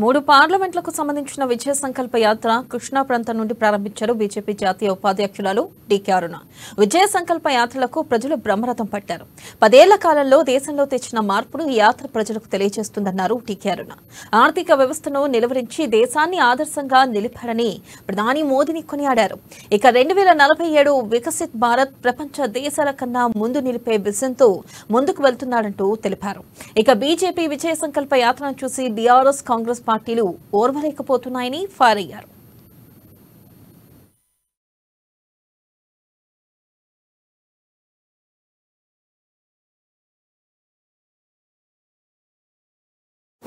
మూడు పార్లమెంట్లకు సంబంధించిన విజయ సంకల్ప యాత్ర కృష్ణా ప్రాంతం నుండి ప్రారంభించారు బీజేపీ జాతీయ ఉపాధ్యక్షురాలు డీకే అరుణ. విజయ సంకల్ప యాత్రలకు ప్రజలు బ్రహ్మరథం పట్టారు. 10 ఏళ్ల కాలంలో దేశంలో తెచ్చిన మార్పును ఈ యాత్ర ప్రజలకు తెలియజేస్తుందన్నారు డీకే అరుణ. ఆర్థిక వ్యవస్థను నిలువరించి దేశాన్ని ఆదర్శంగా నిలిపారని ప్రధాని మోదీని కొనియాడారు. ఇక 2047 వికసిత్ భారత్ ప్రపంచ దేశాల కన్నా ముందు నిలిపే విజన్తో ముందుకు వెళ్తున్నాడంటూ తెలిపారు. ఇక బీజేపీ విజయ సంకల్ప యాత్రను చూసి బీఆర్ఎస్, కాంగ్రెస్ పార్టీలు ఓర్వలేకపోతున్నాయని ఫైర్ అయ్యారు.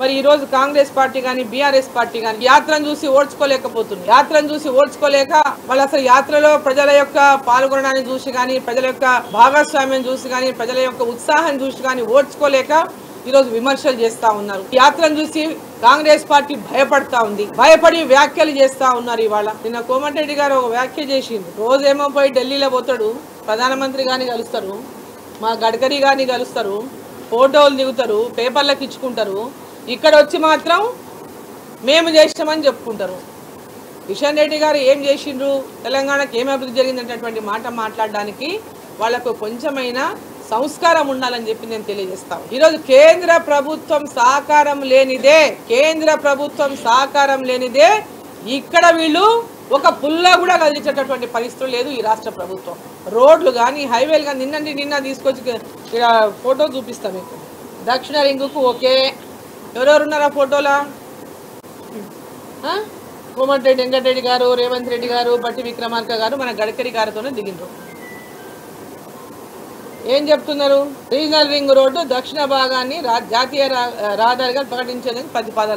మరి ఈ రోజు కాంగ్రెస్ పార్టీ గాని బీఆర్ఎస్ పార్టీ గాని యాత్రను చూసి ఓడ్చుకోలేకపోతుంది. యాత్రను చూసి ఓడ్చుకోలేక వాళ్ళు అసలు యాత్రలో ప్రజల యొక్క పాల్గొనడాన్ని చూసి గాని, ప్రజల యొక్క భాగస్వామ్యం చూసి గాని, ప్రజల యొక్క ఉత్సాహం చూసి గాని ఓడ్చుకోలేక ఈ రోజు విమర్శలు చేస్తా ఉన్నారు. యాత్రను చూసి కాంగ్రెస్ పార్టీ భయపడతా ఉంది. భయపడి వ్యాఖ్యలు చేస్తా ఉన్నారు. ఇవాళ నిన్న కోమటిరెడ్డి గారు ఒక వ్యాఖ్య చేసింది. రోజేమో పోయి ఢిల్లీలో పోతాడు, ప్రధానమంత్రి గాని కలుస్తారు, మా గడ్కరీ గాని కలుస్తారు, ఫోటోలు దిగుతారు, పేపర్లకు ఇచ్చుకుంటారు. ఇక్కడ వచ్చి మాత్రం మేము చేసామని చెప్పుకుంటారు. కిషన్ రెడ్డి గారు ఏం చేసిండ్రు, తెలంగాణకి ఏం అభివృద్ధి జరిగిందనేటటువంటి మాట మాట్లాడడానికి వాళ్ళకు కొంచెమైనా సంస్కారం ఉండాలని చెప్పి నేను తెలియజేస్తాను. ఈరోజు కేంద్ర ప్రభుత్వం సహకారం లేనిదే ఇక్కడ వీళ్ళు ఒక పుల్ల కూడా కదిలించేటటువంటి పరిస్థితులు లేదు ఈ రాష్ట్ర ప్రభుత్వం. రోడ్లు కానీ హైవేలు కానీ నిన్న తీసుకొచ్చి ఇక్కడ ఫోటో చూపిస్తాం మీకు. దక్షిణ రింగుకు ఓకే, ఎవరెవరున్నారా ఫోటోలా? కోమటిరెడ్డి వెంకటరెడ్డి గారు, రేవంత్ రెడ్డి గారు, బట్టి విక్రమార్క గారు, మన గడ్కరీ గారితోనే దిగిండ్రు. ఏం చెప్తున్నారు? రీజనల్ రింగ్ రోడ్డు దక్షిణ భాగాన్ని జాతీయ రహదారిగా ప్రకటించేందుకు ప్రతిపాదన